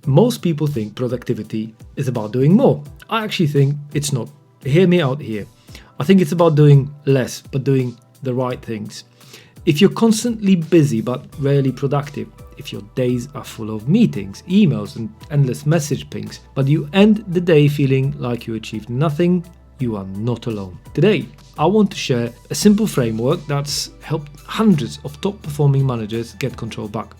Most people think productivity is about doing more. I actually think it's not. Hear me out here. I think it's about doing less, but doing the right things. If you're constantly busy but rarely productive, if your days are full of meetings, emails, and endless message pings, but you end the day feeling like you achieved nothing, you are not alone. Today, I want to share a simple framework that's helped hundreds of top performing managers get control back.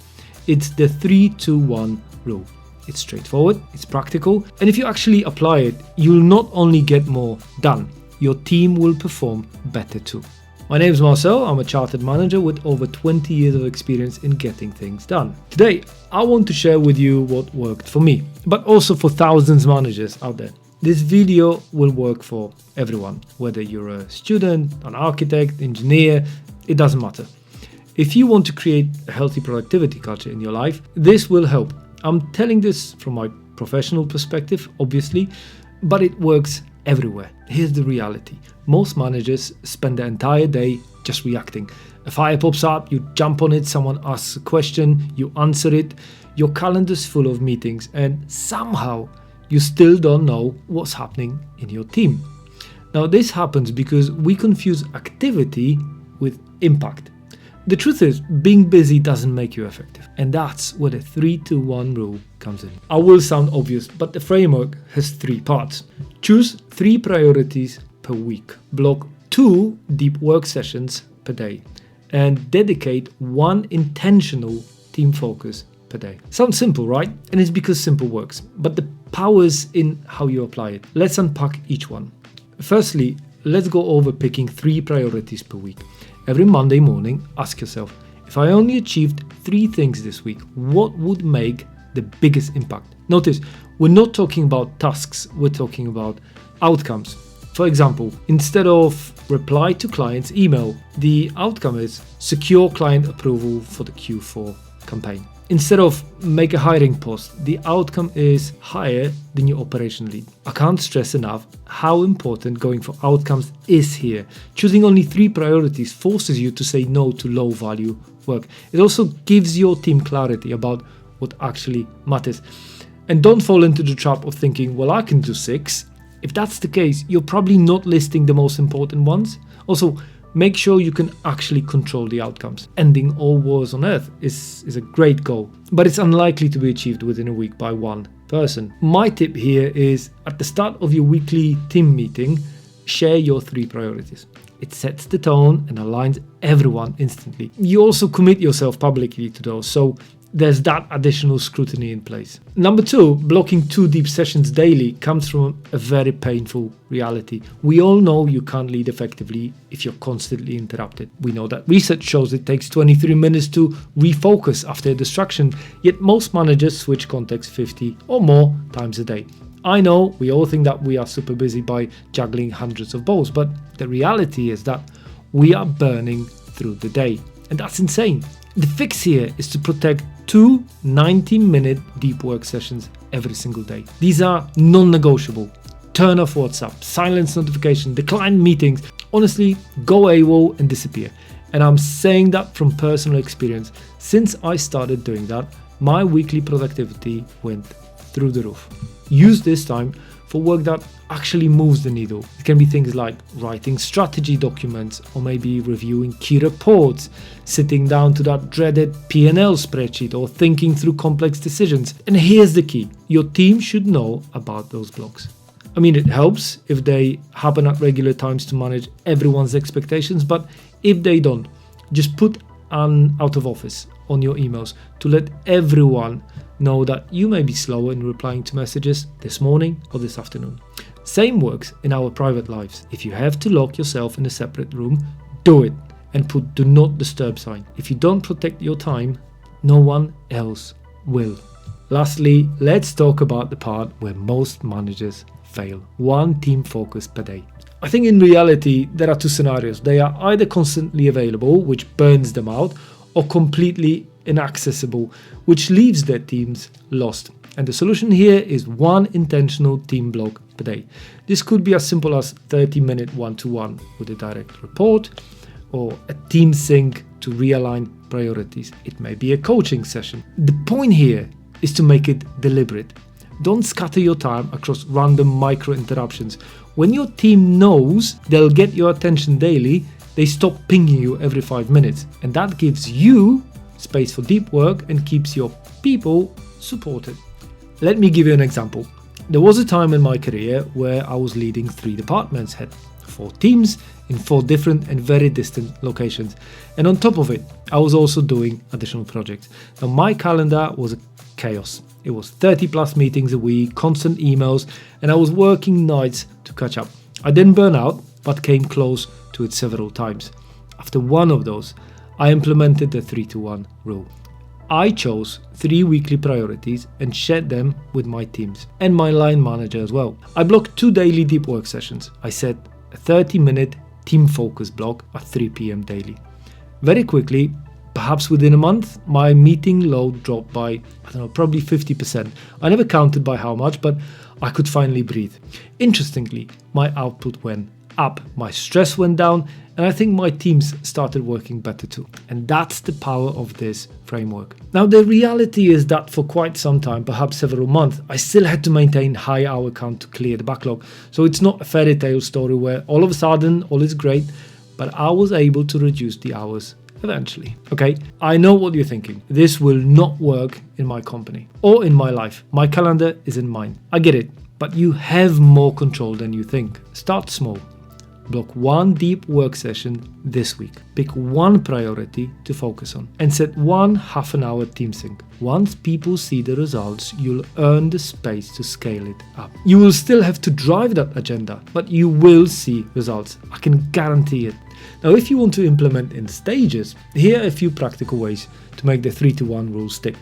It's the 3-2-1 rule. It's straightforward, it's practical, and if you actually apply it, you'll not only get more done, your team will perform better too. My name is Marcel, I'm a chartered manager with over 20 years of experience in getting things done. Today, I want to share with you what worked for me, but also for thousands of managers out there. This video will work for everyone, whether you're a student, an architect, engineer, it doesn't matter. If you want to create a healthy productivity culture in your life, this will help. I'm telling this from my professional perspective, obviously, but it works everywhere. Here's the reality. Most managers spend their entire day just reacting. A fire pops up, you jump on it, someone asks a question, you answer it, your calendar's full of meetings, and somehow you still don't know what's happening in your team. Now, this happens because we confuse activity with impact. The truth is, being busy doesn't make you effective, and that's where the 3-2-1 rule comes in. I will sound obvious, but the framework has 3 parts. Choose 3 priorities per week, block 2 deep work sessions per day, and dedicate 1 intentional team focus per day. Sounds simple, right? And it's because simple works, but the power's in how you apply it. Let's unpack each one. Firstly, let's go over picking 3 priorities per week. Every Monday morning, ask yourself, if I only achieved 3 things this week, what would make the biggest impact? Notice, we're not talking about tasks, we're talking about outcomes. For example, instead of reply to client's email, the outcome is secure client approval for the Q4 campaign. Instead of make a hiring post, the outcome is hire the new operation lead. I can't stress enough how important going for outcomes is here. Choosing only 3 priorities forces you to say no to low value work. It also gives your team clarity about what actually matters. And don't fall into the trap of thinking, well, I can do 6. If that's the case, you're probably not listing the most important ones. Also, make sure you can actually control the outcomes. Ending all wars on earth is a great goal, but it's unlikely to be achieved within a week by one person. My tip here is at the start of your weekly team meeting, share your 3 priorities. It sets the tone and aligns everyone instantly. You also commit yourself publicly to those, so there's that additional scrutiny in place. Number 2, blocking 2 deep sessions daily comes from a very painful reality. We all know you can't lead effectively if you're constantly interrupted. We know that research shows it takes 23 minutes to refocus after a distraction, yet most managers switch context 50 or more times a day. I know we all think that we are super busy by juggling hundreds of balls, but the reality is that we are burning through the day, and that's insane. The fix here is to protect 2 90-minute deep work sessions every single day. These are non-negotiable. Turn off WhatsApp, silence notification, decline meetings. Honestly, go AWOL and disappear. And I'm saying that from personal experience. Since I started doing that, my weekly productivity went through the roof. Use this time for work that actually moves the needle. It can be things like writing strategy documents, or maybe reviewing key reports, sitting down to that dreaded P&L spreadsheet, or thinking through complex decisions. And here's the key. Your team should know about those blocks. I mean, it helps if they happen at regular times to manage everyone's expectations, but if they don't, just put an out of office on your emails to let everyone know that you may be slower in replying to messages this morning or this afternoon. Same works in our private lives. If you have to lock yourself in a separate room, do it and put do not disturb sign. If you don't protect your time, no one else will. Lastly, let's talk about the part where most managers fail. 1 team focus per day. I think in reality, there are 2 scenarios. They are either constantly available, which burns them out, or completely inaccessible, which leaves their teams lost. And the solution here is 1 intentional team block per day. This could be as simple as 30-minute one-to-one with a direct report, or a team sync to realign priorities. It may be a coaching session. The point here is to make it deliberate. Don't scatter your time across random micro interruptions. When your team knows they'll get your attention daily, they stop pinging you every 5 minutes. And that gives you space for deep work and keeps your people supported. Let me give you an example. There was a time in my career where I was leading 3 departments, had 4 teams in 4 different and very distant locations. And on top of it, I was also doing additional projects. Now my calendar was a chaos. It was 30 plus meetings a week, constant emails, and I was working nights to catch up. I didn't burn out, but came close to it several times. After one of those, I implemented the 3-to-1 rule. I chose 3 weekly priorities and shared them with my teams and my line manager as well. I blocked 2 daily deep work sessions. I set a 30-minute team focus block at 3 p.m. daily. Very quickly, perhaps within a month, my meeting load dropped by, probably 50%. I never counted by how much, but I could finally breathe. Interestingly, my output went up, my stress went down, and I think my teams started working better too. And that's the power of this framework. Now, the reality is that for quite some time, perhaps several months, I still had to maintain high hour count to clear the backlog. So it's not a fairy tale story where all of a sudden all is great, but I was able to reduce the hours eventually. Okay, I know what you're thinking. This will not work in my company or in my life. My calendar isn't mine. I get it, but you have more control than you think. Start small. Block 1 deep work session this week. Pick 1 priority to focus on and set 1 half-an-hour team sync. Once people see the results, you'll earn the space to scale it up. You will still have to drive that agenda, but you will see results. I can guarantee it. Now, if you want to implement in stages, here are a few practical ways to make the 3-to-1 rule stick.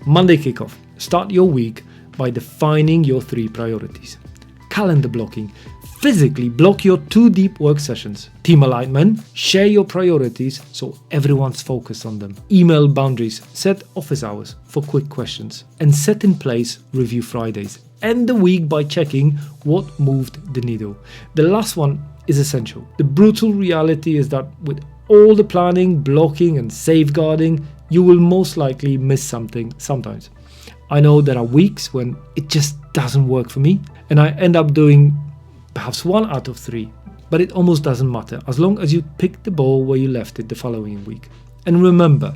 Monday kickoff. Start your week by defining your 3 priorities. Calendar blocking. Physically block your 2 deep work sessions. Team alignment. Share your priorities so everyone's focused on them. Email boundaries. Set office hours for quick questions. And set in place review Fridays. End the week by checking what moved the needle. The last one is essential. The brutal reality is that with all the planning, blocking and safeguarding, you will most likely miss something sometimes. I know there are weeks when it just doesn't work for me and I end up doing perhaps 1 out of 3, but it almost doesn't matter as long as you pick the ball where you left it the following week. And remember,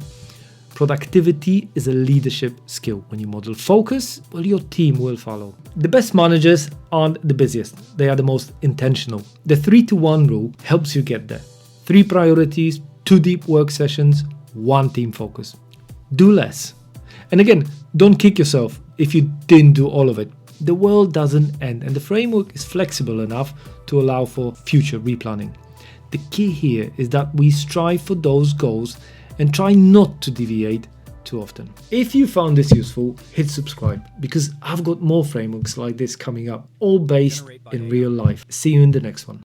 productivity is a leadership skill. When you model focus, well, your team will follow. The best managers aren't the busiest. They are the most intentional. The 3-to-1 rule helps you get there. 3 priorities, 2 deep work sessions, 1 team focus. Do less. And again, don't kick yourself if you didn't do all of it. The world doesn't end and the framework is flexible enough to allow for future replanning. The key here is that we strive for those goals and try not to deviate too often. If you found this useful, hit subscribe because I've got more frameworks like this coming up, all based in real life. See you in the next one.